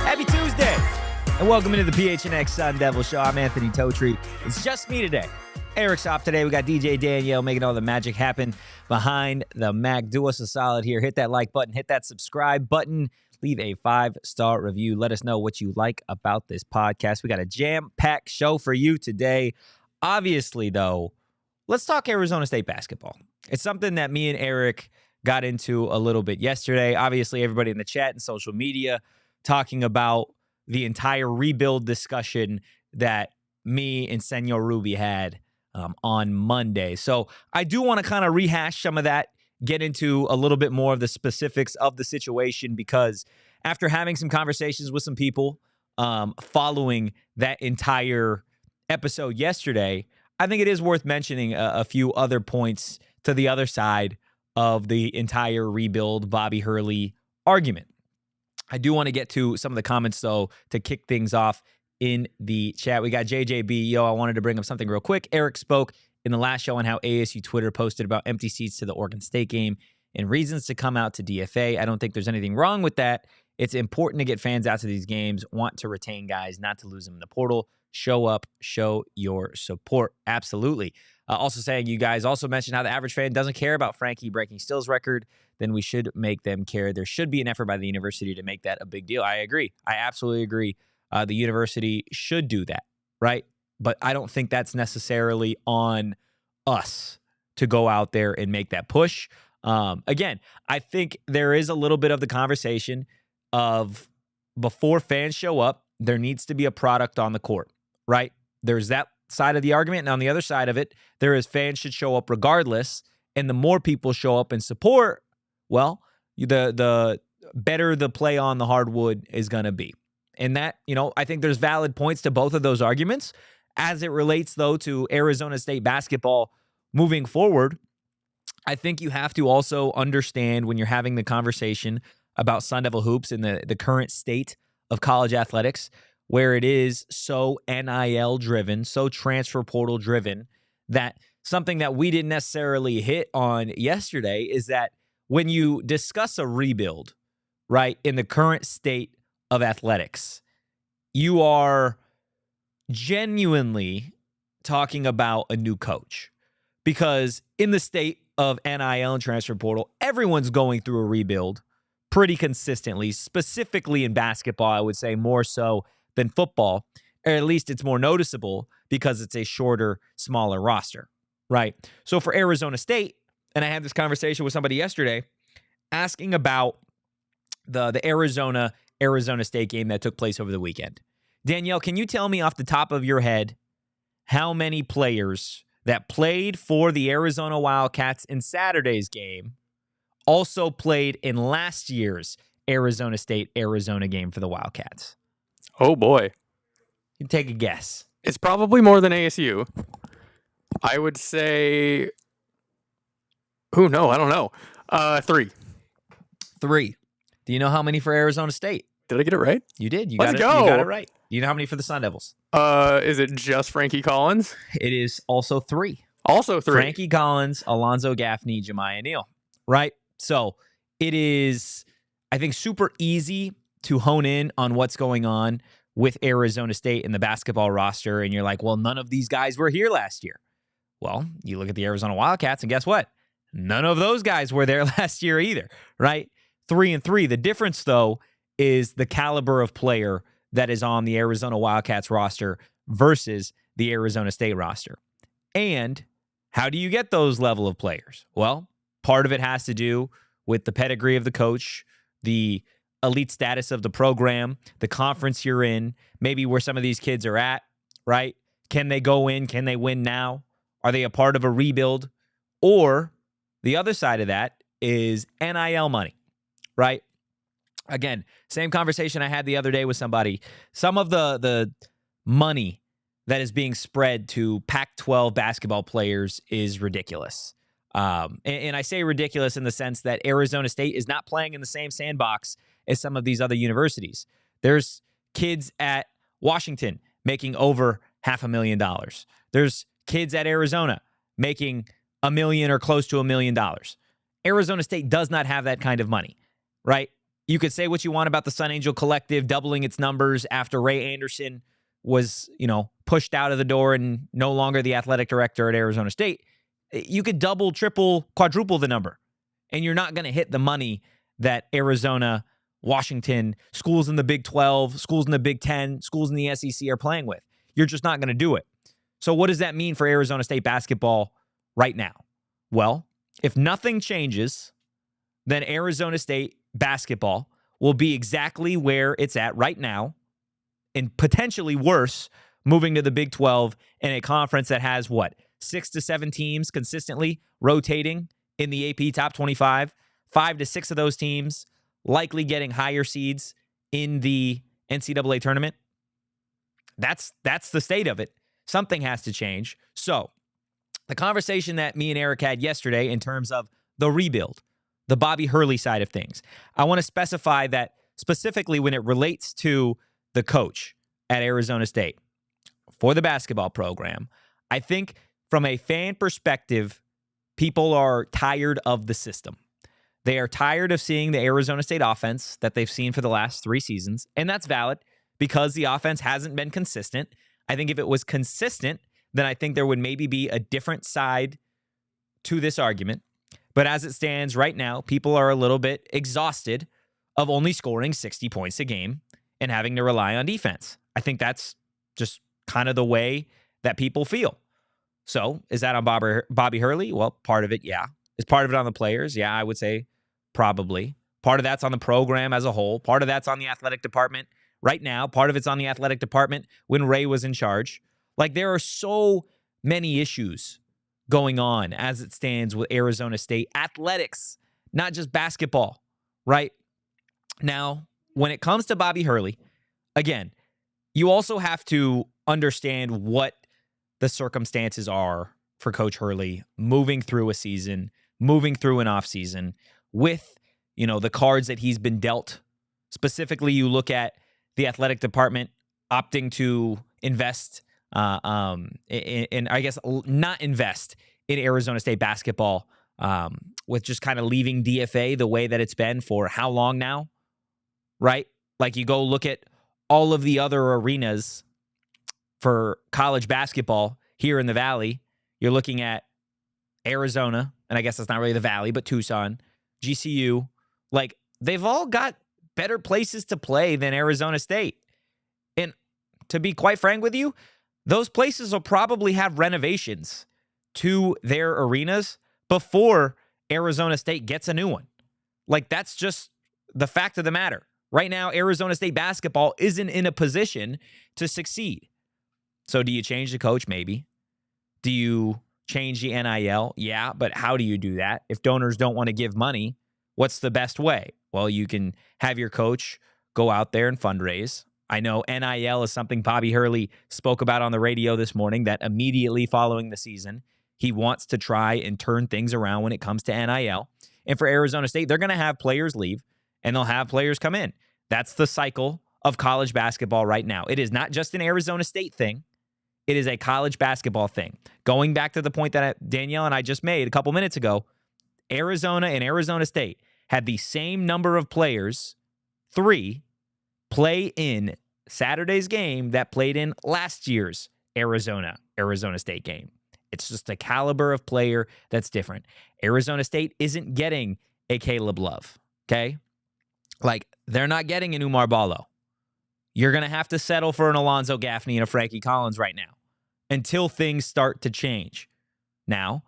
Happy Tuesday, and welcome into the PHNX Sun Devils show. I'm Anthony Totri. It's just me today. Eric's off today. We got DJ Danielle making all the magic happen behind the Mac. Do us a solid here. Hit that like button. Hit that subscribe button. Leave a 5-star review. Let us know what you like about this podcast. We got a jam-packed show for you today. Obviously, though, let's talk Arizona State basketball. It's something that me and Eric got into a little bit yesterday. Obviously, everybody in the chat and social media talking about the entire rebuild discussion that me and Senor Ruby had on Monday. So I do want to kind of rehash some of that, get into a little bit more of the specifics of the situation, because after having some conversations with some people following that entire episode yesterday, I think it is worth mentioning a few other points to the other side of the entire rebuild Bobby Hurley argument. I do want to get to some of the comments, though, to kick things off in the chat. We got JJB. Yo, I wanted to bring up something real quick. Eric spoke in the last show on how ASU Twitter posted about empty seats to the Oregon State game and reasons to come out to DFA. I don't think there's anything wrong with that. It's important to get fans out to these games, want to retain guys, not to lose them in the portal. Show up, show your support. Absolutely. Also saying, you guys also mentioned how the average fan doesn't care about Frankie breaking Still's record. Then we should make them care. There should be an effort by the university to make that a big deal. I agree. I absolutely agree. The university should do that, right? But I don't think that's necessarily on us to go out there and make that push. Again, I think there is a little bit of the conversation of before fans show up, there needs to be a product on the court, right? There's that side of the argument. And on the other side of it, there is fans should show up regardless. And the more people show up and support, well, the better the play on the hardwood is going to be. And that, I think there's valid points to both of those arguments. As it relates, though, to Arizona State basketball moving forward, I think you have to also understand when you're having the conversation about Sun Devil hoops and the current state of college athletics, where it is so NIL driven, so transfer portal driven, that something that we didn't necessarily hit on yesterday is that when you discuss a rebuild, right, in the current state of athletics, you are genuinely talking about a new coach. Because in the state of NIL and transfer portal, everyone's going through a rebuild pretty consistently, specifically in basketball, I would say more so than football, or at least it's more noticeable because it's a shorter, smaller roster, right? So for Arizona State, and I had this conversation with somebody yesterday asking about the Arizona State game that took place over the weekend. Danielle, can you tell me off the top of your head how many players that played for the Arizona Wildcats in Saturday's game also played in last year's Arizona State-Arizona game for the Wildcats? Oh, boy. You take a guess. It's probably more than ASU. I would say... I don't know. 3. 3. Do you know how many for Arizona State? Did I get it right? You did. Let's go. You got it right. Do you know how many for the Sun Devils? Is it just Frankie Collins? It is also 3. Also 3. Frankie Collins, Alonzo Gaffney, Jemiah Neal, right? So it is, I think, super easy to hone in on what's going on with Arizona State and the basketball roster, and you're like, well, none of these guys were here last year. Well, you look at the Arizona Wildcats, and guess what? None of those guys were there last year either, right? 3-3. The difference, though, is the caliber of player that is on the Arizona Wildcats roster versus the Arizona State roster. And how do you get those level of players? Well, part of it has to do with the pedigree of the coach, the elite status of the program, the conference you're in, maybe where some of these kids are at, right? Can they go in? Can they win now? Are they a part of a rebuild? Or The other side of that is NIL money, right? Again, same conversation I had the other day with somebody. Some of the money that is being spread to Pac-12 basketball players is ridiculous. And I say ridiculous in the sense that Arizona State is not playing in the same sandbox as some of these other universities. There's kids at Washington making over $500,000. There's kids at Arizona making $1 million or close to $1 million. Arizona State does not have that kind of money, right? You could say what you want about the Sun Angel Collective doubling its numbers after Ray Anderson was, pushed out of the door and no longer the athletic director at Arizona State. You could double, triple, quadruple the number, and you're not going to hit the money that Arizona, Washington, schools in the Big 12, schools in the Big 10, schools in the SEC are playing with. You're just not going to do it. So what does that mean for Arizona State basketball right now? Well, if nothing changes, then Arizona State basketball will be exactly where it's at right now, and potentially worse, moving to the Big 12 in a conference that has, 6 to 7 teams consistently rotating in the AP top 25, 5 to 6 of those teams likely getting higher seeds in the NCAA tournament. That's the state of it. Something has to change. So the conversation that me and Eric had yesterday in terms of the rebuild, the Bobby Hurley side of things, I want to specify that specifically when it relates to the coach at Arizona State for the basketball program, I think from a fan perspective, people are tired of the system. They are tired of seeing the Arizona State offense that they've seen for the last 3 seasons, and that's valid because the offense hasn't been consistent. I think if it was consistent, then I think there would maybe be a different side to this argument. But as it stands right now, people are a little bit exhausted of only scoring 60 points a game and having to rely on defense. I think that's just kind of the way that people feel. So is that on Bobby Hurley? Well, part of it, yeah. Is part of it on the players? Yeah, I would say probably. Part of that's on the program as a whole. Part of that's on the athletic department right now. Part of it's on the athletic department when Ray was in charge. Like, there are so many issues going on as it stands with Arizona State athletics, not just basketball, right? Now, when it comes to Bobby Hurley, again, you also have to understand what the circumstances are for Coach Hurley moving through a season, moving through an offseason with, the cards that he's been dealt. Specifically, you look at the athletic department opting to invest in I guess, not invest in Arizona State basketball with just kind of leaving DFA the way that it's been for how long now, right? Like, you go look at all of the other arenas for college basketball here in the Valley. You're looking at Arizona, and I guess that's not really the Valley, but Tucson, GCU. Like, they've all got better places to play than Arizona State. And to be quite frank with you, those places will probably have renovations to their arenas before Arizona State gets a new one. Like, that's just the fact of the matter. Right now, Arizona State basketball isn't in a position to succeed. So do you change the coach? Maybe. Do you change the NIL? Yeah, but how do you do that? If donors don't want to give money, what's the best way? Well, you can have your coach go out there and fundraise. I know NIL is something Bobby Hurley spoke about on the radio this morning, that immediately following the season, he wants to try and turn things around when it comes to NIL. And for Arizona State, they're going to have players leave and they'll have players come in. That's the cycle of college basketball right now. It is not just an Arizona State thing. It is a college basketball thing. Going back to the point that Danielle and I just made a couple minutes ago, Arizona and Arizona State had the same number of players, 3, play in Saturday's game that played in last year's Arizona State game. It's just a caliber of player that's different. Arizona State isn't getting a Caleb Love, okay? Like, they're not getting an Umar Ballo. You're going to have to settle for an Alonzo Gaffney and a Frankie Collins right now until things start to change. Now,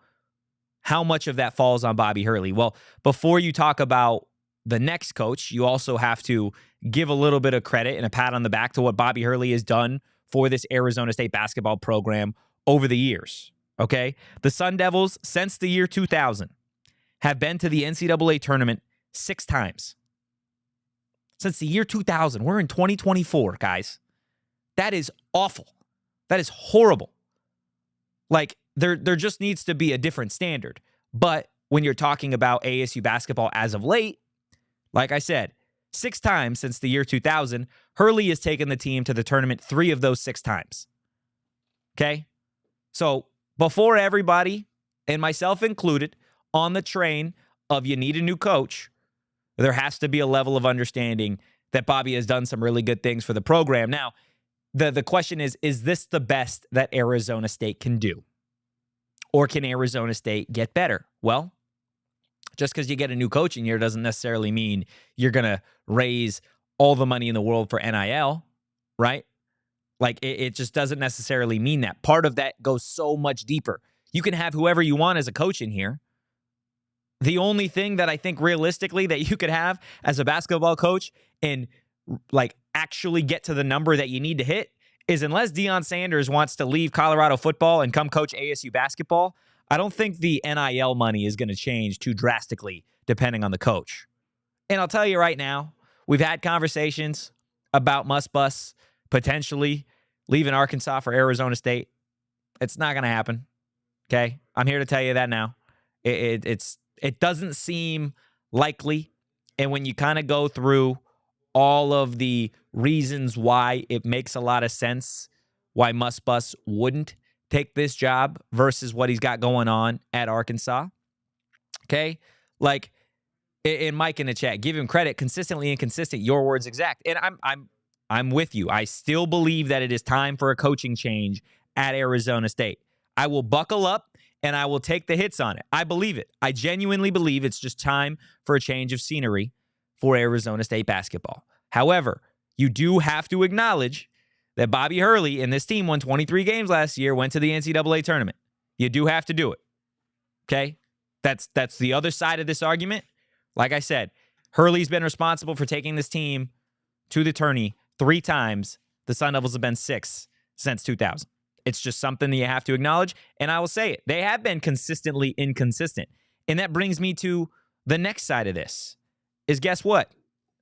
how much of that falls on Bobby Hurley? Well, before you talk about the next coach, you also have to give a little bit of credit and a pat on the back to what Bobby Hurley has done for this Arizona State basketball program over the years, okay? The Sun Devils, since the year 2000, have been to the NCAA tournament 6 times. Since the year 2000. We're in 2024, guys. That is awful. That is horrible. Like, there just needs to be a different standard. But when you're talking about ASU basketball as of late, like I said, 6 times since the year 2000, Hurley has taken the team to the tournament 3 of those 6 times. Okay? So before everybody, and myself included, on the train of you need a new coach, there has to be a level of understanding that Bobby has done some really good things for the program. Now, the question is this the best that Arizona State can do? Or can Arizona State get better? Well, just because you get a new coach in here doesn't necessarily mean you're going to raise all the money in the world for NIL, right? Like, it just doesn't necessarily mean that. Part of that goes so much deeper. You can have whoever you want as a coach in here. The only thing that I think realistically that you could have as a basketball coach and like actually get to the number that you need to hit is, unless Deion Sanders wants to leave Colorado football and come coach ASU basketball, I don't think the NIL money is going to change too drastically depending on the coach. And I'll tell you right now, we've had conversations about Bus potentially leaving Arkansas for Arizona State. It's not going to happen. Okay? I'm here to tell you that now. It doesn't seem likely. And when you kind of go through all of the reasons why it makes a lot of sense why Bus wouldn't take this job versus what he's got going on at Arkansas. Okay? Like, in Mike in the chat, give him credit, consistently inconsistent, your words exact. And I'm with you. I still believe that it is time for a coaching change at Arizona State. I will buckle up and I will take the hits on it. I believe it. I genuinely believe it's just time for a change of scenery for Arizona State basketball. However, you do have to acknowledge that Bobby Hurley and this team won 23 games last year, went to the NCAA tournament. You do have to do it. Okay? That's the other side of this argument. Like I said, Hurley's been responsible for taking this team to the tourney 3 times. The Sun Devils have been 6 since 2000. It's just something that you have to acknowledge, and I will say it. They have been consistently inconsistent. And that brings me to the next side of this, is guess what?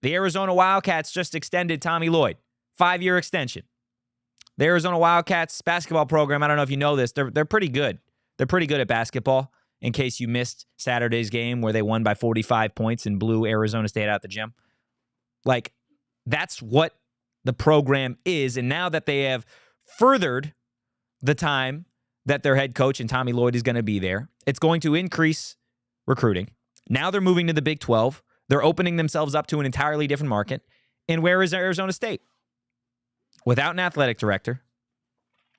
The Arizona Wildcats just extended Tommy Lloyd. 5-year extension. The Arizona Wildcats basketball program, I don't know if you know this, they're pretty good. They're pretty good at basketball, in case you missed Saturday's game where they won by 45 points and blew Arizona State out the gym. Like, that's what the program is. And now that they have furthered the time that their head coach and Tommy Lloyd is going to be there, it's going to increase recruiting. Now they're moving to the Big 12. They're opening themselves up to an entirely different market. And where is Arizona State? Without an athletic director,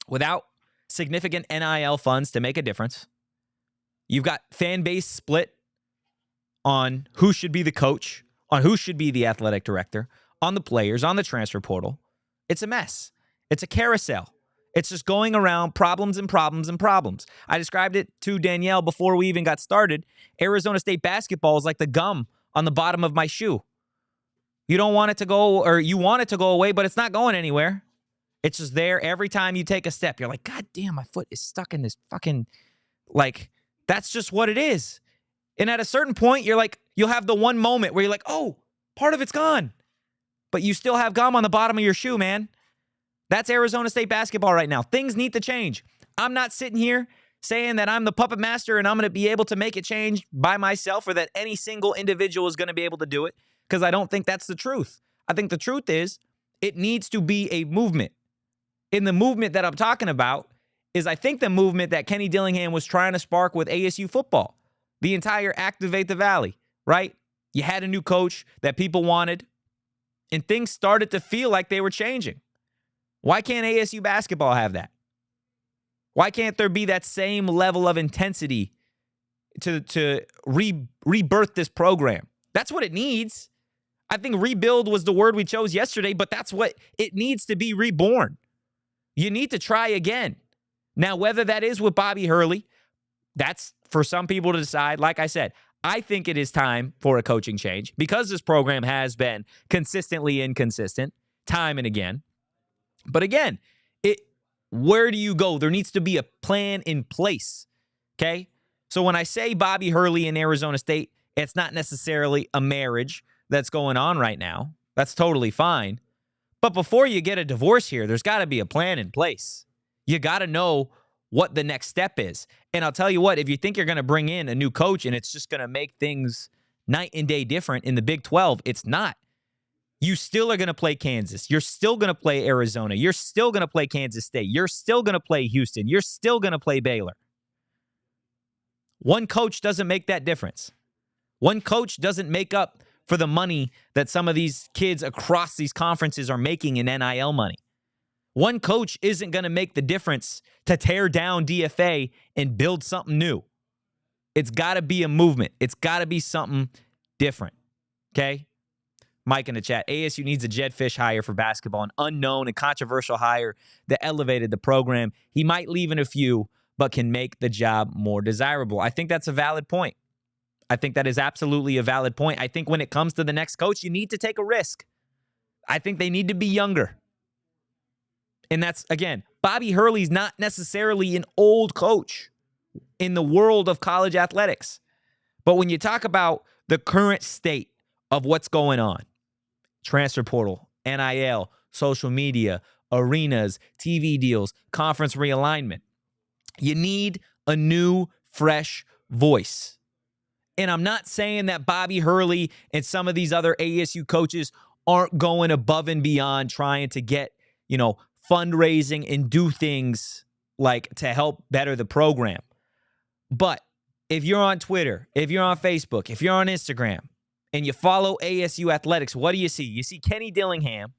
without significant NIL funds to make a difference, you've got fan base split on who should be the coach, on who should be the athletic director, on the players, on the transfer portal. It's a mess. It's a carousel. It's just going around problems and problems and problems. I described it to Danielle before we even got started. Arizona State basketball is like the gum on the bottom of my shoe. You don't want it to go, or you want it to go away, but it's not going anywhere. It's just there. Every time you take a step, you're like, God damn, my foot is stuck in this fucking, like, that's just what it is. And at a certain point, you're like, you'll have the one moment where you're like, oh, part of it's gone. But you still have gum on the bottom of your shoe, man. That's Arizona State basketball right now. Things need to change. I'm not sitting here saying that I'm the puppet master and I'm going to be able to make it change by myself, or that any single individual is going to be able to do it, because I don't think that's the truth. I think the truth is it needs to be a movement. In the movement that I'm talking about is, I think, the movement that Kenny Dillingham was trying to spark with ASU football. The entire Activate the Valley, right? You had a new coach that people wanted, and things started to feel like they were changing. Why can't ASU basketball have that? Why can't there be that same level of intensity to rebirth this program? That's what it needs. I think rebuild was the word we chose yesterday, but that's what it needs to be, reborn. You need to try again. Now, whether that is with Bobby Hurley, that's for some people to decide. Like I said, I think it is time for a coaching change, because this program has been consistently inconsistent time and again. But again, where do you go? There needs to be a plan in place, okay? So when I say Bobby Hurley in Arizona State, it's not necessarily a marriage that's going on right now. That's totally fine. But before you get a divorce here, there's got to be a plan in place. You got to know what the next step is. And I'll tell you what, if you think you're going to bring in a new coach and it's just going to make things night and day different in the Big 12, it's not. You still are going to play Kansas. You're still going to play Arizona. You're still going to play Kansas State. You're still going to play Houston. You're still going to play Baylor. One coach doesn't make that difference. One coach doesn't make up for the money that some of these kids across these conferences are making in NIL money. One coach isn't going to make the difference to tear down DFA and build something new. It's got to be a movement. It's got to be something different. Okay? Mike in the chat, ASU needs a Jedfish hire for basketball, an unknown and controversial hire that elevated the program. He might leave in a few, but can make the job more desirable. I think that's a valid point. I think that is absolutely a valid point. I think when it comes to the next coach, you need to take a risk. I think they need to be younger. And that's, again, Bobby Hurley's not necessarily an old coach in the world of college athletics. But when you talk about the current state of what's going on, transfer portal, NIL, social media, arenas, TV deals, conference realignment, you need a new, fresh voice. And I'm not saying that Bobby Hurley and some of these other ASU coaches aren't going above and beyond trying to get, fundraising and do things like to help better the program. But if you're on Twitter, if you're on Facebook, if you're on Instagram, and you follow ASU athletics, what do you see? You see Kenny Dillingham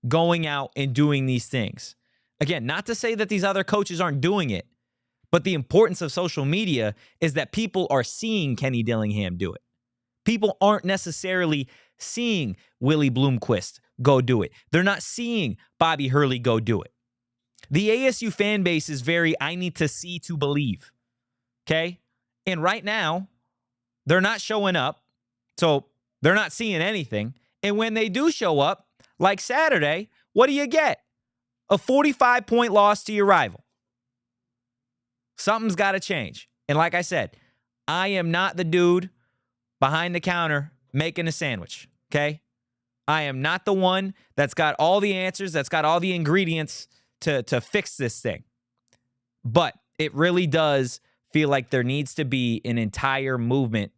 going out and doing these things. Again, not to say that these other coaches aren't doing it, but the importance of social media is that people are seeing Kenny Dillingham do it. People aren't necessarily seeing Willie Bloomquist go do it. They're not seeing Bobby Hurley go do it. The ASU fan base is very, I need to see to believe. Okay? And right now, they're not showing up. So they're not seeing anything. And when they do show up, like Saturday, what do you get? A 45-point loss to your rival. Something's got to change. And like I said, I am not the dude behind the counter making a sandwich, okay? I am not the one that's got all the answers, that's got all the ingredients to fix this thing. But it really does feel like there needs to be an entire movement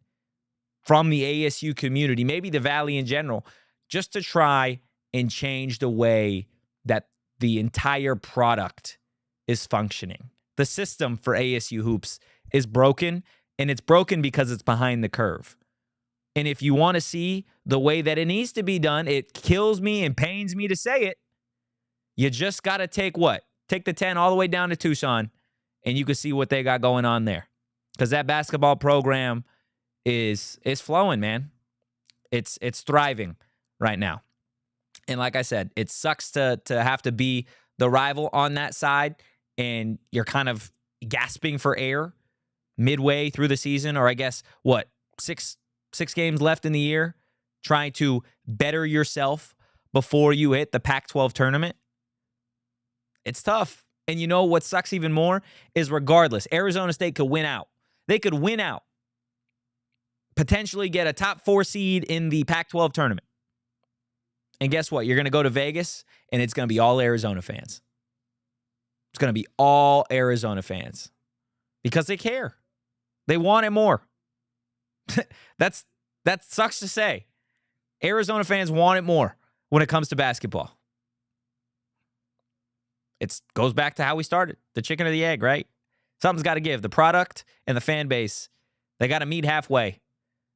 from the ASU community, maybe the Valley in general, just to try and change the way that the entire product is functioning. The system for ASU hoops is broken, and it's broken because it's behind the curve. And if you want to see the way that it needs to be done, it kills me and pains me to say it. You just got to take what? Take the 10 all the way down to Tucson, and you can see what they got going on there. Because that basketball program is flowing, man. It's thriving right now. And like I said, it sucks to have to be the rival on that side, and you're kind of gasping for air midway through the season, or I guess, six games left in the year, trying to better yourself before you hit the Pac-12 tournament. It's tough. And you know what sucks even more is regardless, Arizona State could win out. They could win out, potentially get a top 4 seed in the Pac-12 tournament. And guess what? You're going to go to Vegas, and it's going to be all Arizona fans. It's going to be all Arizona fans because they care. They want it more. That sucks to say. Arizona fans want it more when it comes to basketball. It goes back to how we started, the chicken or the egg, right? Something's got to give. The product and the fan base, they got to meet halfway,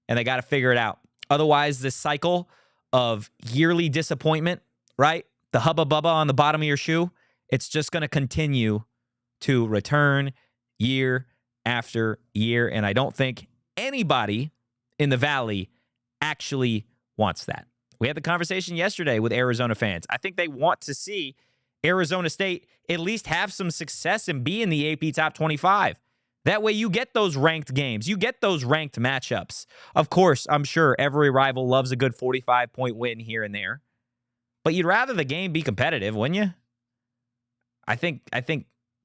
and they got to figure it out. Otherwise, this cycle of yearly disappointment, right? The hubba bubba on the bottom of your shoe, it's just going to continue to return year after year. And I don't think anybody in the Valley actually wants that. We had the conversation yesterday with Arizona fans. I think they want to see Arizona State at least have some success and be in the AP Top 25. That way you get those ranked games. You get those ranked matchups. Of course, I'm sure every rival loves a good 45-point win here and there. But you'd rather the game be competitive, wouldn't you? I think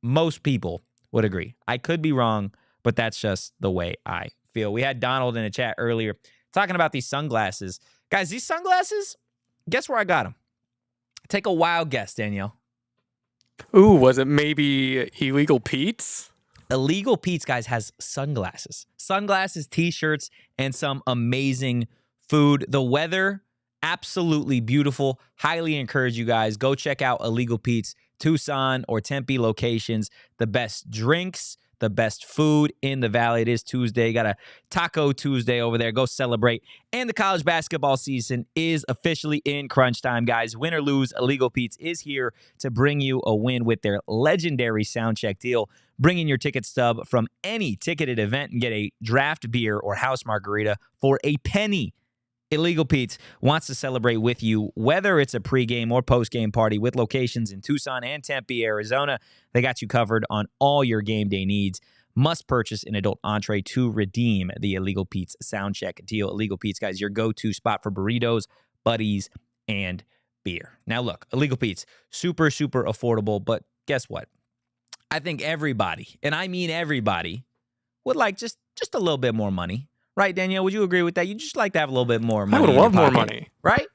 most people would agree. I could be wrong, but that's just the way I feel. We had Donald in a chat earlier talking about these sunglasses. Guys, these sunglasses, guess where I got them? Take a wild guess, Danielle. Ooh, was it maybe Illegal Pete's? Illegal Pete's, guys, has sunglasses. Sunglasses, T-shirts, and some amazing food. The weather, absolutely beautiful. Highly encourage you guys. Go check out Illegal Pete's Tucson or Tempe locations. The best drinks, the best food in the Valley. It is Tuesday. Got a Taco Tuesday over there. Go celebrate. And the college basketball season is officially in crunch time, guys. Win or lose, Illegal Pete's is here to bring you a win with their legendary sound check deal. Bring in your ticket stub from any ticketed event and get a draft beer or house margarita for a penny. Illegal Pete's wants to celebrate with you, whether it's a pregame or postgame party with locations in Tucson and Tempe, Arizona. They got you covered on all your game day needs. Must purchase an adult entree to redeem the Illegal Pete's Soundcheck deal. Illegal Pete's, guys, your go-to spot for burritos, buddies, and beer. Now, look, Illegal Pete's, super, super affordable, but guess what? I think everybody, and I mean everybody, would like just a little bit more money. Right, Danielle? Would you agree with that? You just like to have a little bit more money. I would love more money. Right?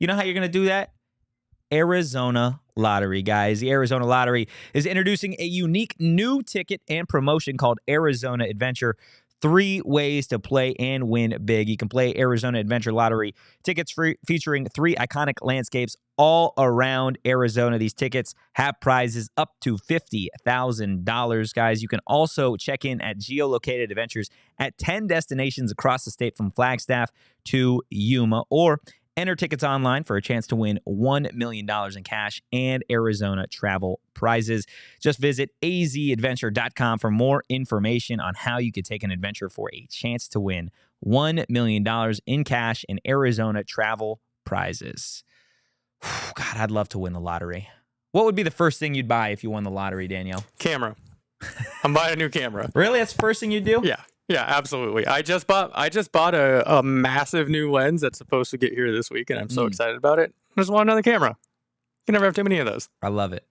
You know how you're going to do that? Arizona Lottery, guys. The Arizona Lottery is introducing a unique new ticket and promotion called Arizona Adventure. 3 ways to play and win big. You can play Arizona Adventure Lottery tickets featuring 3 iconic landscapes all around Arizona. These tickets have prizes up to $50,000, guys. You can also check in at geolocated adventures at 10 destinations across the state from Flagstaff to Yuma, or enter tickets online for a chance to win $1 million in cash and Arizona travel prizes. Just visit azadventure.com for more information on how you could take an adventure for a chance to win $1 million in cash and Arizona travel prizes. God, I'd love to win the lottery. What would be the first thing you'd buy if you won the lottery, Danielle? Camera. I'm buying a new camera. Really? That's the first thing you'd do? Yeah. Yeah, absolutely. I just bought a massive new lens that's supposed to get here this week, and I'm so excited about it. I just want another camera. You can never have too many of those. I love it.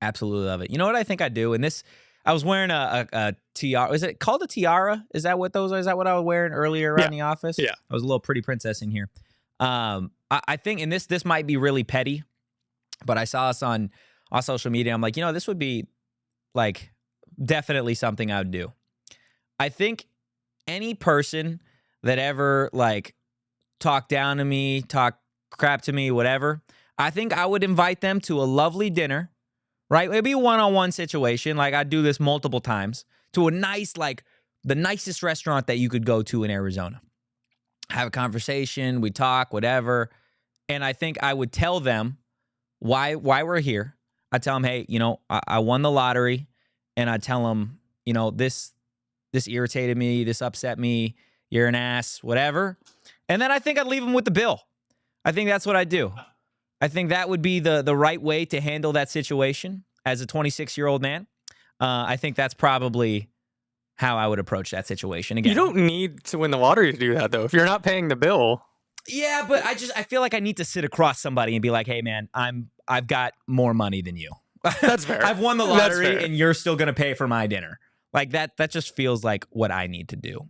Absolutely love it. You know what I think I do? And this, I was wearing a tiara. Is it called a tiara? Is that what those are? Is that what I was wearing earlier around the office? Yeah. I was a little pretty princess in here. I think, and this might be really petty, but I saw us on social media. I'm like, this would be like definitely something I would do. I think any person that ever like talk down to me, talk crap to me, whatever, I think I would invite them to a lovely dinner, right? Maybe a one-on-one situation. Like I do this multiple times, to a nice, like the nicest restaurant that you could go to in Arizona. Have a conversation, we talk, whatever. And I think I would tell them why we're here. I tell them, hey, I won the lottery, and I tell them, this irritated me, this upset me, you're an ass, whatever. And then I think I'd leave them with the bill. I think that's what I'd do. I think that would be the right way to handle that situation as a 26-year-old man. I think that's probably how I would approach that situation. Again, you don't need to win the lottery to do that, though. If you're not paying the bill. Yeah, but I feel like I need to sit across somebody and be like, hey, man, I've got more money than you. That's fair. I've won the lottery and you're still going to pay for my dinner. Like that just feels like what I need to do.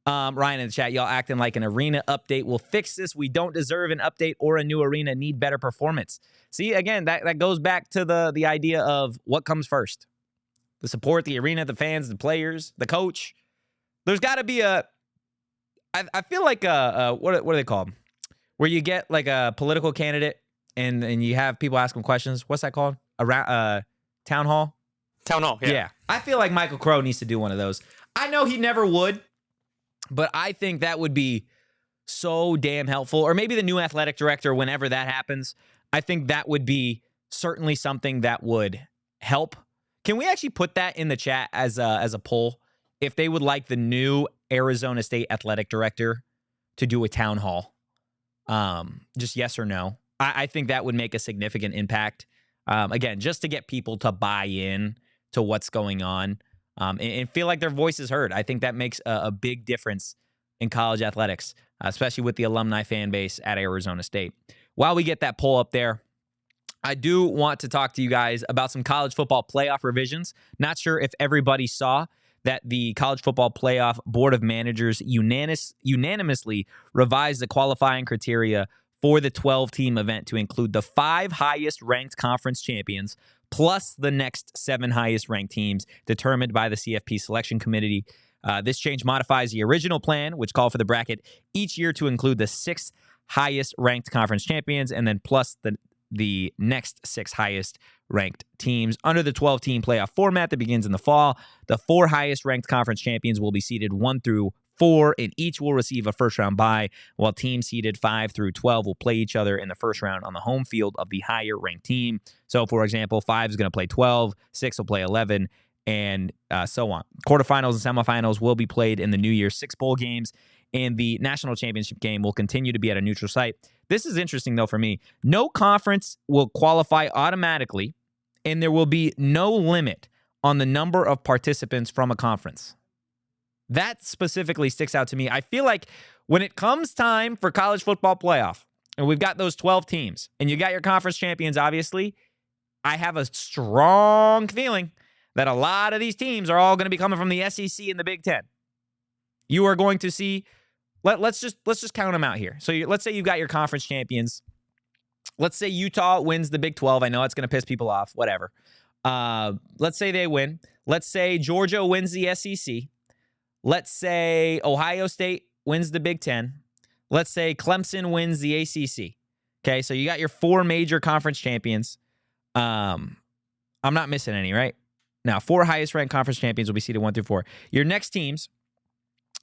Ryan in the chat, y'all acting like an arena update will fix this. We don't deserve an update or a new arena, need better performance. See, again, that goes back to the idea of what comes first. The support, the arena, the fans, the players, the coach. There's got to be I feel like what do they call them? Where you get like a political candidate and you have people ask them questions. What's that called? Town hall? Town hall, yeah. Yeah. I feel like Michael Crow needs to do one of those. I know he never would, but I think that would be so damn helpful. Or maybe the new athletic director, whenever that happens, I think that would be certainly something that would help. Can we actually put that in the chat as a poll? If they would like the new Arizona State athletic director to do a town hall, just yes or no. I think that would make a significant impact. Again, just to get people to buy in to what's going on and feel like their voice is heard. I think that makes a big difference in college athletics, especially with the alumni fan base at Arizona State. While we get that poll up there, I do want to talk to you guys about some college football playoff revisions. Not sure if everybody saw that the College Football Playoff Board of Managers unanimously revised the qualifying criteria for the 12-team event to include the 5 highest-ranked conference champions plus the next 7 highest-ranked teams determined by the CFP Selection Committee. This change modifies the original plan, which called for the bracket each year to include the 6 highest-ranked conference champions and then plus the next 6 highest-ranked teams. Under the 12-team playoff format that begins in the fall, the 4 highest-ranked conference champions will be seeded 1 through 4, and each will receive a first-round bye, while teams seeded 5 through 12 will play each other in the first round on the home field of the higher-ranked team. So, for example, 5 is going to play 12, 6 will play 11, and so on. Quarterfinals and semifinals will be played in the New Year's 6 bowl games, and the national championship game will continue to be at a neutral site. This is interesting, though, for me. No conference will qualify automatically, and there will be no limit on the number of participants from a conference. That specifically sticks out to me. I feel like when it comes time for college football playoff, and we've got those 12 teams, and you got your conference champions, obviously, I have a strong feeling that a lot of these teams are all going to be coming from the SEC and the Big Ten. You are going to see, let's just count them out here. So let's say you've got your conference champions. Let's say Utah wins the Big 12. I know it's going to piss people off, whatever. Let's say they win. Let's say Georgia wins the SEC. Let's say Ohio State wins the Big Ten. Let's say Clemson wins the ACC. Okay, so you got your 4 major conference champions. I'm not missing any, right? Now, 4 highest-ranked conference champions will be seeded 1 through 4. Your next teams,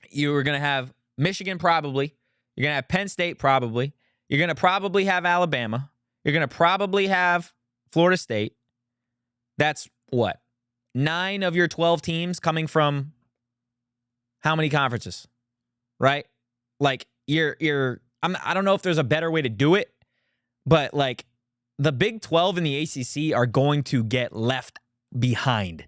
you are going to have Michigan probably. You're going to have Penn State probably. You're going to probably have Alabama. You're going to probably have Florida State. That's what? 9 of your 12 teams coming from how many conferences? Right? Like I don't know if there's a better way to do it, but like the Big 12 and the ACC are going to get left behind.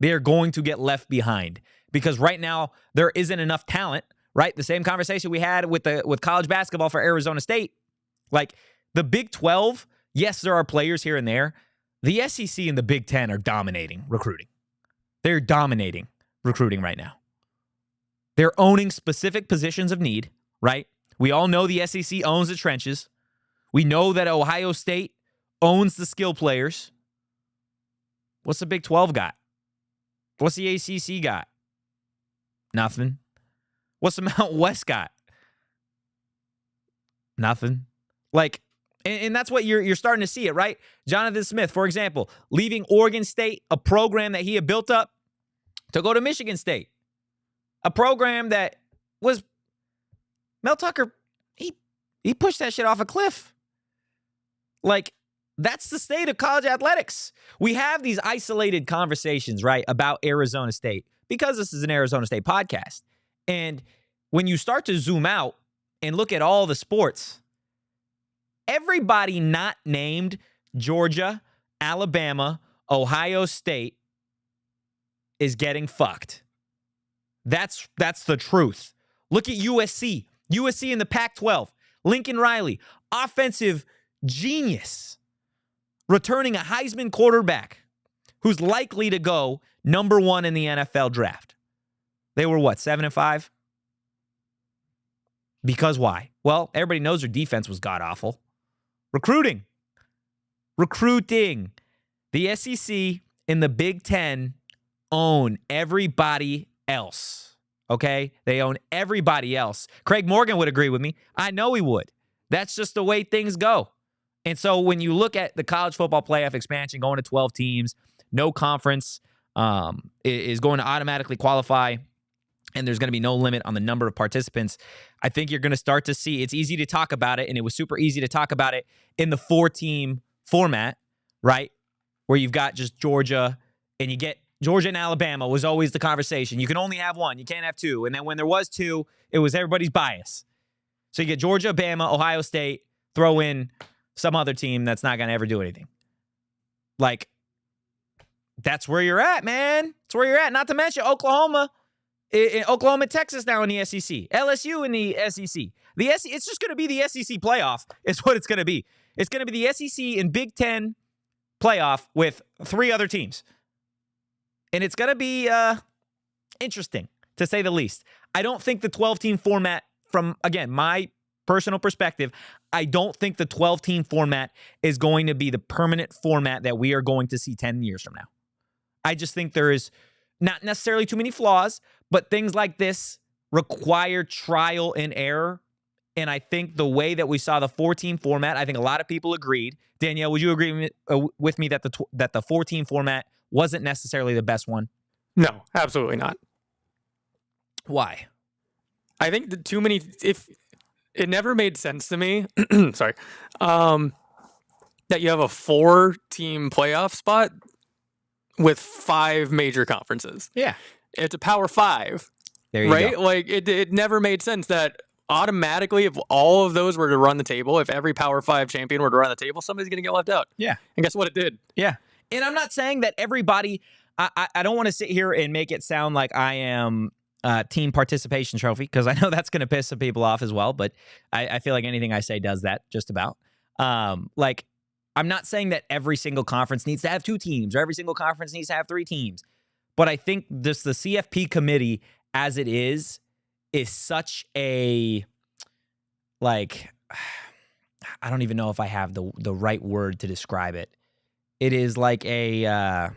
They are going to get left behind because right now there isn't enough talent, right? The same conversation we had with college basketball for Arizona State. Like the Big 12, yes, there are players here and there. The SEC and the Big 10 are dominating recruiting. They're dominating recruiting right now. They're owning specific positions of need, right? We all know the SEC owns the trenches. We know that Ohio State owns the skill players. What's the Big 12 got? What's the ACC got? Nothing. What's the Mountain West got? Nothing. Like, and that's what you're starting to see it, right? Jonathan Smith, for example, leaving Oregon State, a program that he had built up, to go to Michigan State. A program that was Mel Tucker, he pushed that shit off a cliff. Like, that's the state of college athletics. We have these isolated conversations, right, about Arizona State because this is an Arizona State podcast. And when you start to zoom out and look at all the sports, everybody not named Georgia, Alabama, Ohio State is getting fucked. That's the truth. Look at USC. USC in the Pac-12. Lincoln Riley, offensive genius, returning a Heisman quarterback who's likely to go number 1 in the NFL draft. They were what, 7-5? Because why? Well, everybody knows their defense was god-awful. Recruiting. The SEC and the Big Ten own everybody else, okay? They own everybody else. Craig Morgan would agree with me. I know he would. That's just the way things go. And so when you look at the college football playoff expansion going to 12 teams, no conference is going to automatically qualify, and there's going to be no limit on the number of participants, I think you're going to start to see, it's easy to talk about it, and it was super easy to talk about it in the 4-team format, right? Where you've got just Georgia, and you get Georgia and Alabama was always the conversation. You can only have one. You can't have 2. And then when there was 2, it was everybody's bias. So you get Georgia, Bama, Ohio State, throw in some other team that's not going to ever do anything. Like, that's where you're at, man. That's where you're at. Not to mention Oklahoma and Texas now in the SEC. LSU in the SEC. It's just going to be the SEC playoff is what it's going to be. It's going to be the SEC and Big Ten playoff with 3 other teams. And it's going to be interesting, to say the least. I don't think the 12-team format, from, again, my personal perspective, I don't think the 12-team format is going to be the permanent format that we are going to see 10 years from now. I just think there is not necessarily too many flaws, but things like this require trial and error. And I think the way that we saw the 4-team format, I think a lot of people agreed. Danielle, would you agree with me that the 4-team format wasn't necessarily the best one? No, absolutely not. Why? I think that too many. If it never made sense to me, sorry, that you have a 4-team playoff spot with 5 major conferences. Yeah, it's a Power 5. There you right? go. Like it never made sense that automatically, if all of those were to run the table, if every Power 5 champion were to run the table, somebody's going to get left out. Yeah, and guess what? It did. Yeah, and I'm not saying that everybody. I don't want to sit here and make it sound like I am team participation trophy, because I know that's going to piss some people off as well. But I feel like anything I say does that just about. Like, I'm not saying that every single conference needs to have 2 teams or every single conference needs to have 3 teams. But I think this the CFP committee as it is such a, like, I don't even know if I have the right word to describe it. It is like a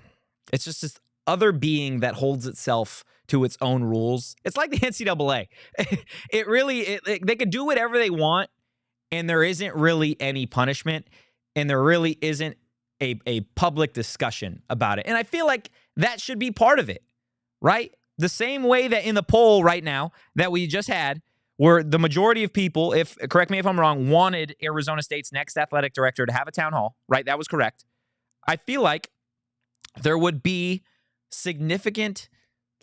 it's just this other being that holds itself to its own rules. It's like the NCAA. It really, they could do whatever they want, and there isn't really any punishment, and there really isn't a public discussion about it. And I feel like that should be part of it, right? The same way that in the poll right now that we just had, where the majority of people, correct me if I'm wrong, wanted Arizona State's next athletic director to have a town hall, right? That was correct. I feel like there would be significant,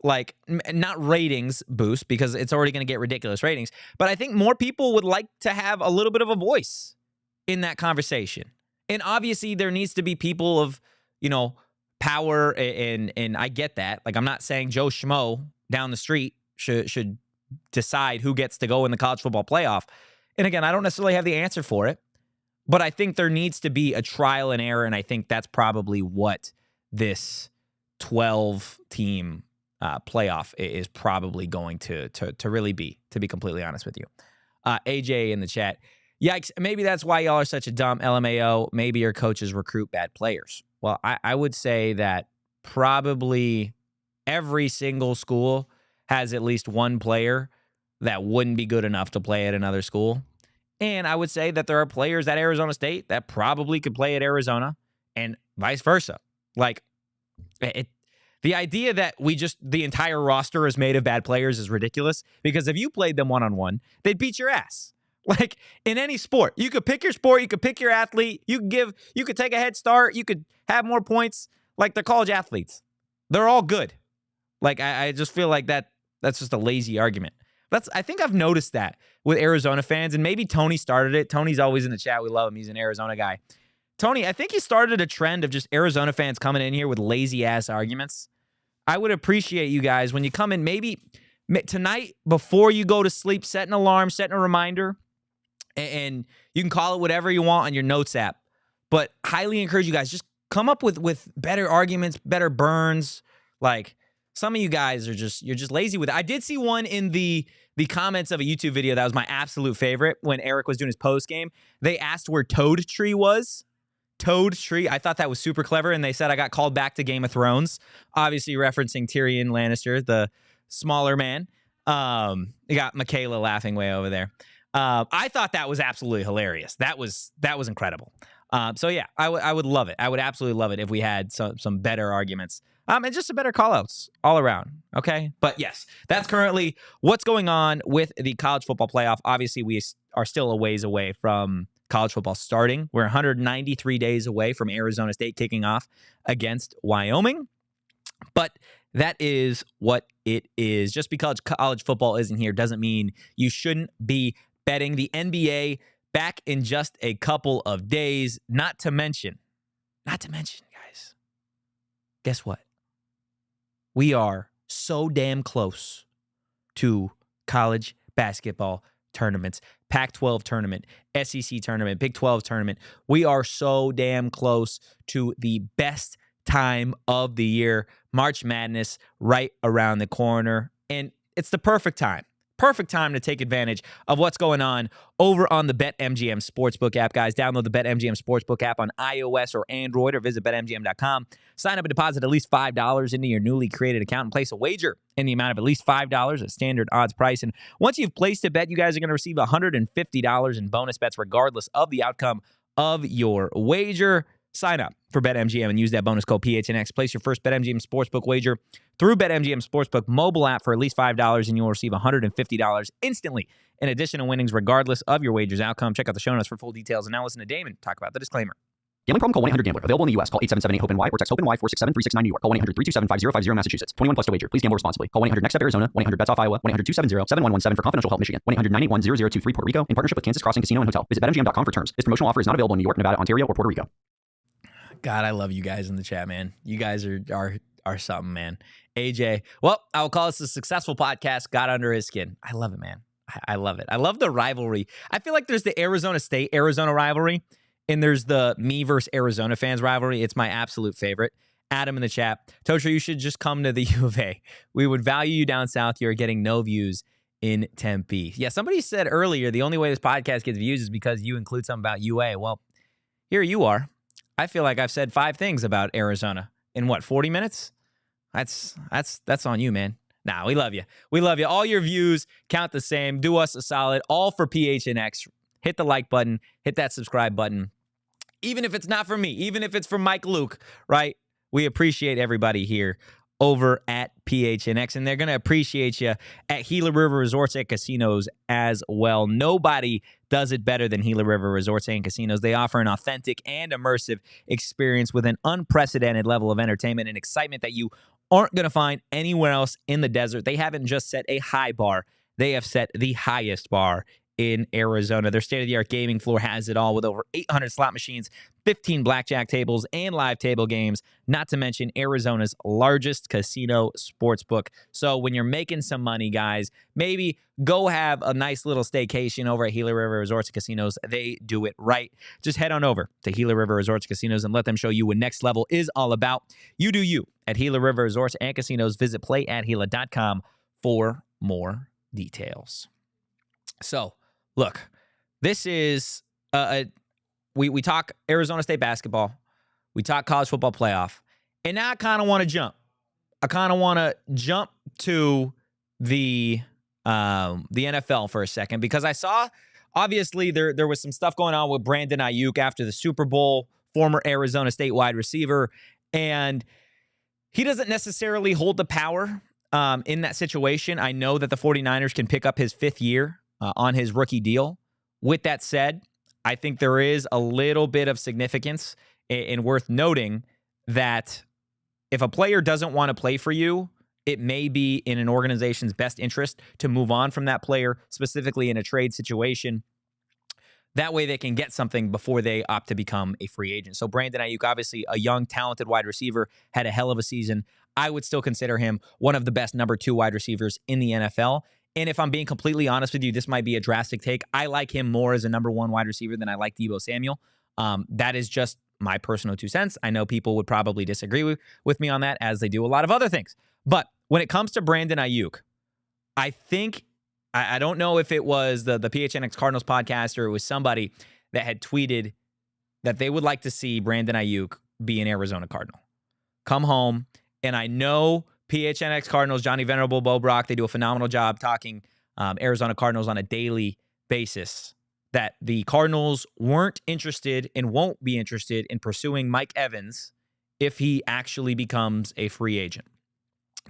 like, not ratings boost, because it's already going to get ridiculous ratings, but I think more people would like to have a little bit of a voice in that conversation. And obviously there needs to be people of, power, and I get that. Like, I'm not saying Joe Schmo down the street should decide who gets to go in the college football playoff. And again, I don't necessarily have the answer for it, but I think there needs to be a trial and error, and I think that's probably what this 12-team playoff is probably going to really be, to be completely honest with you. AJ in the chat, yikes, maybe that's why y'all are such a dumb LMAO. Maybe your coaches recruit bad players. Well, I would say that probably every single school has at least one player that wouldn't be good enough to play at another school. And I would say that there are players at Arizona State that probably could play at Arizona, and vice versa. Like, the idea that the entire roster is made of bad players is ridiculous, because if you played them one-on-one, they'd beat your ass. Like, in any sport, you could pick your sport, you could pick your athlete, you could take a head start, you could have more points. Like, they're college athletes. They're all good. Like, I just feel like that's just a lazy argument. I think I've noticed that with Arizona fans, and maybe Tony started it. Tony's always in the chat. We love him. He's an Arizona guy. Tony, I think he started a trend of just Arizona fans coming in here with lazy-ass arguments. I would appreciate you guys when you come in, maybe tonight before you go to sleep, set an alarm, set a reminder, and you can call it whatever you want on your notes app. But highly encourage you guys, just come up with better arguments, better burns. Like, some of you guys you're just lazy with it. I did see one in the comments of a YouTube video that was my absolute favorite when Eric was doing his post game. They asked where Toad Tree was. Toad Tree. I thought that was super clever, and they said I got called back to Game of Thrones, obviously referencing Tyrion Lannister, the smaller man. You got Michaela laughing way over there. I thought that was absolutely hilarious. That was incredible. So yeah, I would love it. I would absolutely love it if we had some better arguments. And just some better call-outs all around, okay? But yes, that's currently what's going on with the college football playoff. Obviously, we are still a ways away from college football starting. We're 193 days away from Arizona State kicking off against Wyoming. But that is what it is. Just because college football isn't here doesn't mean you shouldn't be betting. The NBA back in just a couple of days. Not to mention, guys, guess what? We are so damn close to college basketball tournaments, Pac-12 tournament, SEC tournament, Big 12 tournament. We are so damn close to the best time of the year. March Madness right around the corner, and it's the perfect time. Perfect time to take advantage of what's going on over on the BetMGM Sportsbook app, guys. Download the BetMGM Sportsbook app on iOS or Android or visit BetMGM.com. Sign up and deposit at least $5 into your newly created account and place a wager in the amount of at least $5 at standard odds price. And once you've placed a bet, you guys are going to receive $150 in bonus bets regardless of the outcome of your wager. Sign up for BetMGM and use that bonus code PHNX. Place your first BetMGM Sportsbook wager through BetMGM Sportsbook mobile app for at least $5, and you'll receive $150 instantly in addition to winnings regardless of your wager's outcome. Check out the show notes for full details. And now listen to Damon talk about the disclaimer. Gambling problem? Call 1-800-GAMBLER. Available in the U.S. Call 877-8-HOPE-NY or text HOPE-NY 467-369 New York. Call 1-800-327-5050 Massachusetts. 21 plus to wager. Please gamble responsibly. Call 1-800-NEXT-STEP Arizona. 1-800-BETS-OFF Iowa. 1-800-270-7117 for confidential help Michigan. 1-800-981-0023 Puerto Rico in partnership with Kansas Crossing Casino and Hotel. Visit BetMGM.com for terms. This promotional offer is not available in New York, Nevada, Ontario, or Puerto Rico. God, I love you guys in the chat, man. You guys are something, man. AJ, well, I will call this a successful podcast. Got under his skin. I love it, man. I love it. I love the rivalry. I feel like there's the Arizona State-Arizona rivalry, and there's the me versus Arizona fans rivalry. It's my absolute favorite. Adam in the chat. Totri, you should just come to the U of A. We would value you down south. You're getting no views in Tempe. Yeah, somebody said earlier the only way this podcast gets views is because you include something about UA. Well, here you are. I feel like I've said 5 things about Arizona in 40 minutes? That's on you, man. Nah, we love you. We love you. All your views count the same. Do us a solid. All for PHNX. Hit the like button. Hit that subscribe button. Even if it's not for me, even if it's for Mike Luke, right? We appreciate everybody here over at PHNX, and they're going to appreciate you at Gila River Resorts and Casinos as well. Nobody does it better than Gila River Resorts and Casinos. They offer an authentic and immersive experience with an unprecedented level of entertainment and excitement that you aren't going to find anywhere else in the desert. They haven't just set a high bar. They have set the highest bar in Arizona. Their state-of-the-art gaming floor has it all with over 800 slot machines, 15 blackjack tables, and live table games, not to mention Arizona's largest casino sportsbook. So when you're making some money, guys, maybe go have a nice little staycation over at Gila River Resorts and Casinos. They do it right. Just head on over to Gila River Resorts and Casinos and let them show you what next level is all about. You do you at Gila River Resorts and Casinos. Visit playathila.com for more details. So, look, this is we talk Arizona State basketball, we talk college football playoff, and now I kind of want to jump. I kind of want to jump to the NFL for a second because I saw obviously there was some stuff going on with Brandon Aiyuk after the Super Bowl, former Arizona State wide receiver, and he doesn't necessarily hold the power in that situation. I know that the 49ers can pick up his 5th year on his rookie deal. With that said, I think there is a little bit of significance and worth noting that if a player doesn't want to play for you, it may be in an organization's best interest to move on from that player, specifically in a trade situation. That way they can get something before they opt to become a free agent. So Brandon Aiyuk, obviously a young, talented wide receiver, had a hell of a season. I would still consider him one of the best number 2 wide receivers in the NFL. And if I'm being completely honest with you, this might be a drastic take. I like him more as a number 1 wide receiver than I like Deebo Samuel. That is just my personal 2 cents. I know people would probably disagree with me on that, as they do a lot of other things. But when it comes to Brandon Aiyuk, I think, I don't know if it was the PHNX Cardinals podcast or it was somebody that had tweeted that they would like to see Brandon Aiyuk be an Arizona Cardinal. Come home, and I know PHNX Cardinals, Johnny Venerable, Bo Brock, they do a phenomenal job talking Arizona Cardinals on a daily basis, that the Cardinals weren't interested and won't be interested in pursuing Mike Evans if he actually becomes a free agent.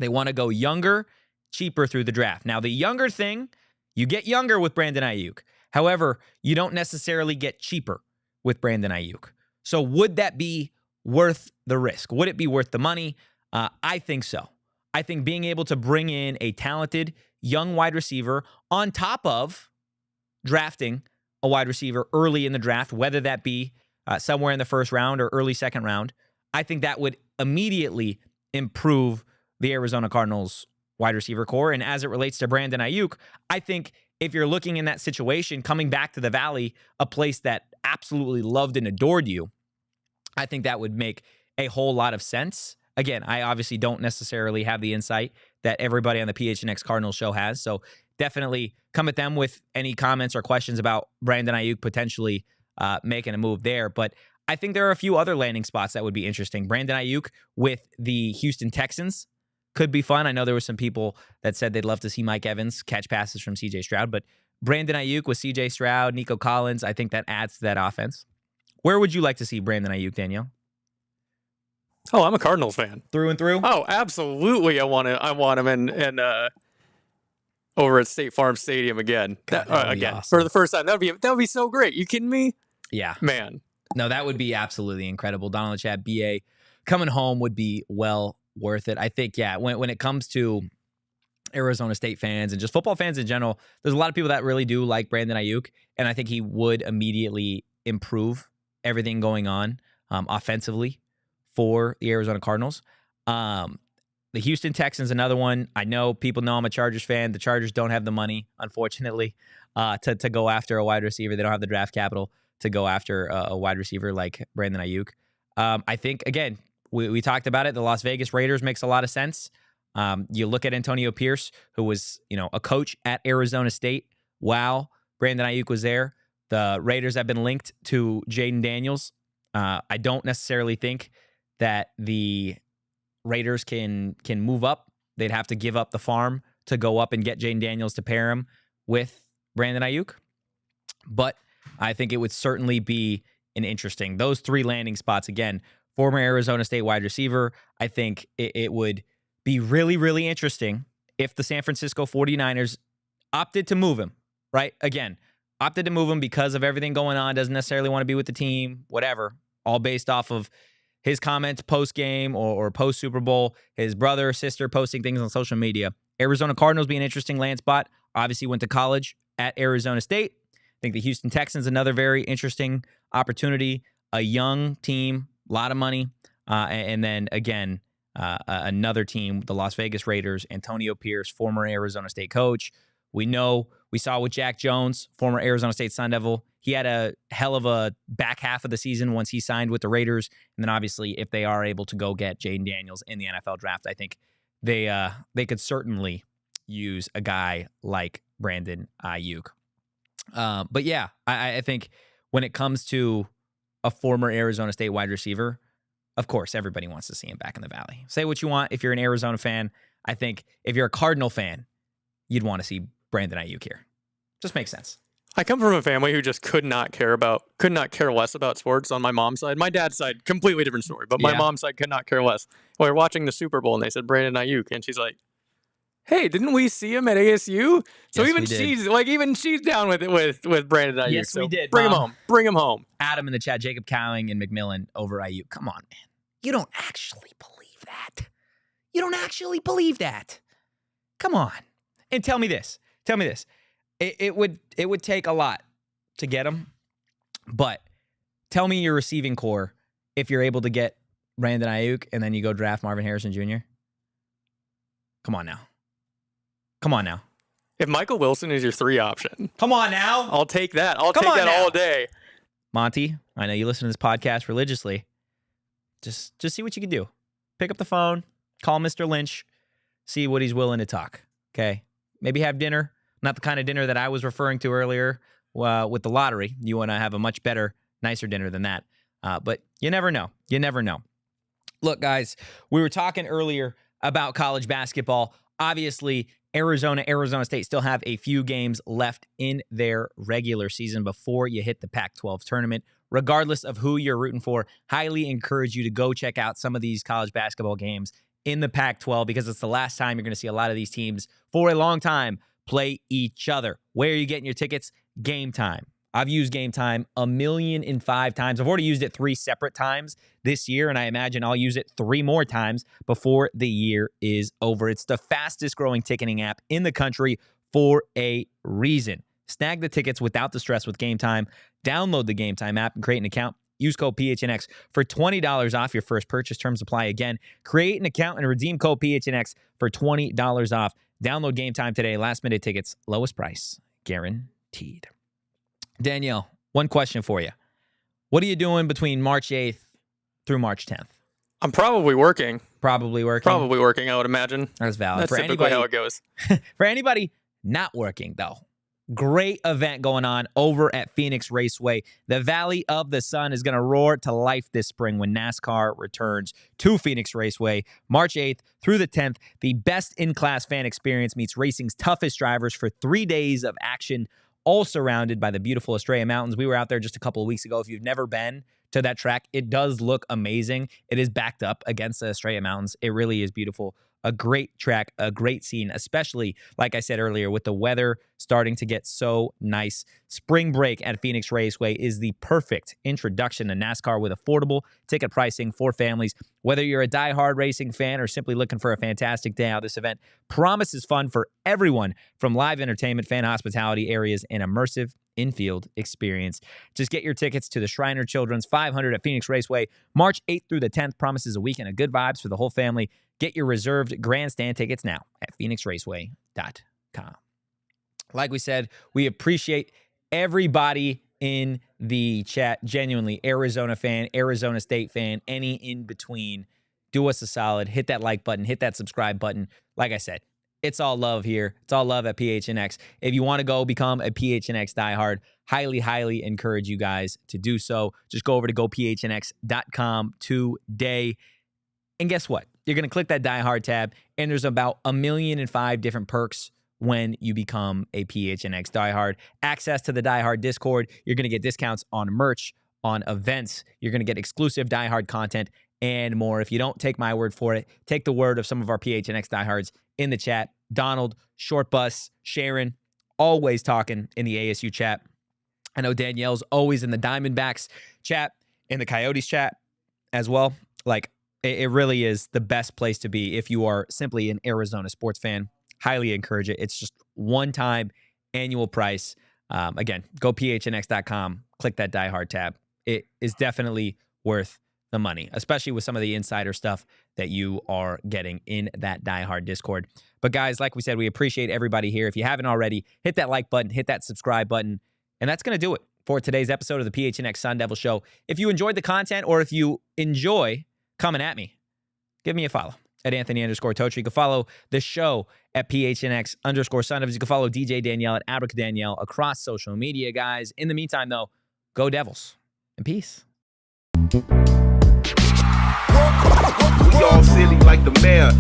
They want to go younger, cheaper through the draft. Now, the younger thing, you get younger with Brandon Aiyuk. However, you don't necessarily get cheaper with Brandon Aiyuk. So would that be worth the risk? Would it be worth the money? I think so. I think being able to bring in a talented young wide receiver on top of drafting a wide receiver early in the draft, whether that be somewhere in the 1st round or early 2nd round, I think that would immediately improve the Arizona Cardinals wide receiver core. And as it relates to Brandon Aiyuk, I think if you're looking in that situation, coming back to the Valley, a place that absolutely loved and adored you, I think that would make a whole lot of sense. again, I obviously don't necessarily have the insight that everybody on the PHNX Cardinals show has. So definitely come at them with any comments or questions about Brandon Aiyuk potentially making a move there. But I think there are a few other landing spots that would be interesting. Brandon Aiyuk with the Houston Texans could be fun. I know there were some people that said they'd love to see Mike Evans catch passes from CJ Stroud, but Brandon Aiyuk with CJ Stroud, Nico Collins, I think that adds to that offense. Where would you like to see Brandon Aiyuk, Danielle? Oh, I'm a Cardinals fan Through and through? Oh, absolutely. I want him in over at State Farm Stadium again. God, that would be again awesome. for the first time. That would be so great. You kidding me? Yeah. Man. No, that would be absolutely incredible. Donald Chad, BA, coming home would be well worth it. I think, yeah, when it comes to Arizona State fans and just football fans in general, there's a lot of people that really do like Brandon Aiyuk, and I think he would immediately improve everything going on offensively for the Arizona Cardinals. The Houston Texans, another one. I know people know I'm a Chargers fan. The Chargers don't have the money, unfortunately, to go after a wide receiver. They don't have the draft capital to go after a wide receiver like Brandon Aiyuk. I think, again, we talked about it. The Las Vegas Raiders makes a lot of sense. You look at Antonio Pierce, who was, a coach at Arizona State while Brandon Aiyuk was there. The Raiders have been linked to Jaden Daniels. I don't necessarily think that the Raiders can move up. They'd have to give up the farm to go up and get Jaden Daniels to pair him with Brandon Aiyuk. But I think it would certainly be an interesting. Those three landing spots, again, former Arizona State wide receiver. I think it would be really, really interesting if the San Francisco 49ers opted to move him, right? Again, opted to move him because of everything going on, doesn't necessarily want to be with the team, whatever, all based off of his comments post-game or post-Super Bowl, his brother or sister posting things on social media. Arizona Cardinals be an interesting land spot. Obviously went to college at Arizona State. I think the Houston Texans, another very interesting opportunity. A young team, a lot of money. And then, again, another team, the Las Vegas Raiders, Antonio Pierce, former Arizona State coach. We saw with Jack Jones, former Arizona State Sun Devil. He had a hell of a back half of the season once he signed with the Raiders. And then obviously, if they are able to go get Jaden Daniels in the NFL draft, I think they could certainly use a guy like Brandon Aiyuk. But yeah, I think when it comes to a former Arizona State wide receiver, of course, everybody wants to see him back in the Valley. Say what you want if you're an Arizona fan. I think if you're a Cardinal fan, you'd want to see Brandon Aiyuk here. Just makes sense. I come from a family who just could not care less about sports on my mom's side. My dad's side, completely different story, but my mom's side could not care less. We were watching the Super Bowl and they said Brandon Aiyuk, and she's like, "Hey, didn't we see him at ASU?" So yes, even she's down with it with Brandon Aiyuk. Yes, so we did. Bring him home. Bring him home. Adam in the chat, Jacob Cowing and McMillan over Aiyuk. Come on, man. You don't actually believe that. You don't actually believe that. Come on. And tell me this. It would take a lot to get him, but tell me your receiving core if you're able to get Brandon Aiyuk and then you go draft Marvin Harrison Jr. Come on now. If Michael Wilson is your 3 option, come on now. I'll take that. I'll take that all day. Monty, I know you listen to this podcast religiously. Just see what you can do. Pick up the phone, call Mr. Lynch, see what he's willing to talk. Okay? Maybe have dinner. Not the kind of dinner that I was referring to earlier with the lottery. You want to have a much better, nicer dinner than that. But you never know. Look, guys, we were talking earlier about college basketball. Obviously, Arizona State still have a few games left in their regular season before you hit the Pac-12 tournament. Regardless of who you're rooting for, highly encourage you to go check out some of these college basketball games in the Pac-12 because it's the last time you're going to see a lot of these teams for a long time play each other. Where are you getting your tickets? Game Time. I've used Game Time 1,005 times. I've already used it 3 separate times this year, and I imagine I'll use it 3 more times before the year is over. It's the fastest growing ticketing app in the country for a reason. Snag the tickets without the stress with Game Time. Download the Game Time app and create an account. Use code PHNX for $20 off your first purchase. Terms apply again. Create an account and redeem code PHNX for $20 off. Download Game Time today. Last-minute tickets, lowest price, guaranteed. Danielle, one question for you. What are you doing between March 8th through March 10th? I'm probably working. Probably working. Probably working, I would imagine. That's valid. That's For typically anybody, how it goes. for anybody not working, though, great event going on over at Phoenix Raceway. The Valley of the Sun is going to roar to life this spring when NASCAR returns to Phoenix Raceway. March 8th through the 10th, the best-in-class fan experience meets racing's toughest drivers for 3 days of action, all surrounded by the beautiful Estrella Mountains. We were out there just a couple of weeks ago. If you've never been to that track, it does look amazing. It is backed up against the Estrella Mountains. It really is beautiful. A great track, a great scene, especially, like I said earlier, with the weather starting to get so nice. Spring break at Phoenix Raceway is the perfect introduction to NASCAR with affordable ticket pricing for families. Whether you're a diehard racing fan or simply looking for a fantastic day out, this event promises fun for everyone, from live entertainment, fan hospitality areas, and immersive infield experience. Just get your tickets to the Shriner Children's 500 at Phoenix Raceway. March 8th through the 10th promises a weekend of good vibes for the whole family. Get your reserved grandstand tickets now at phoenixraceway.com. Like we said, we appreciate everybody in the chat. Genuinely, Arizona fan, Arizona State fan, any in between. Do us a solid. Hit that like button. Hit that subscribe button. Like I said, it's all love here. It's all love at PHNX. If you want to go become a PHNX diehard, highly, highly encourage you guys to do so. Just go over to gophnx.com today. And guess what? You're going to click that diehard tab, and there's about 1,000,005 different perks when you become a PHNX diehard. Access to the diehard Discord. You're going to get discounts on merch, on events. You're going to get exclusive diehard content and more. If you don't take my word for it, take the word of some of our PHNX diehards in the chat. Donald, Short Bus, Sharon, always talking in the ASU chat. I know Danielle's always in the Diamondbacks chat, in the Coyotes chat as well. Like, it really is the best place to be if you are simply an Arizona sports fan. Highly encourage it. It's just one-time annual price. Again, go phnx.com, click that diehard tab. It is definitely worth the money, especially with some of the insider stuff that you are getting in that diehard Discord. But guys, like we said, we appreciate everybody here. If you haven't already, hit that like button, hit that subscribe button, and that's going to do it for today's episode of the PHNX Sun Devil Show. If you enjoyed the content, or if you enjoy coming at me, give me a follow at Anthony_Totri. You can follow the show at PHNX_Sun Devils. You can follow DJ Danielle at Abric Danielle across social media, guys. In the meantime, though, go Devils and peace. We all silly like the mayor.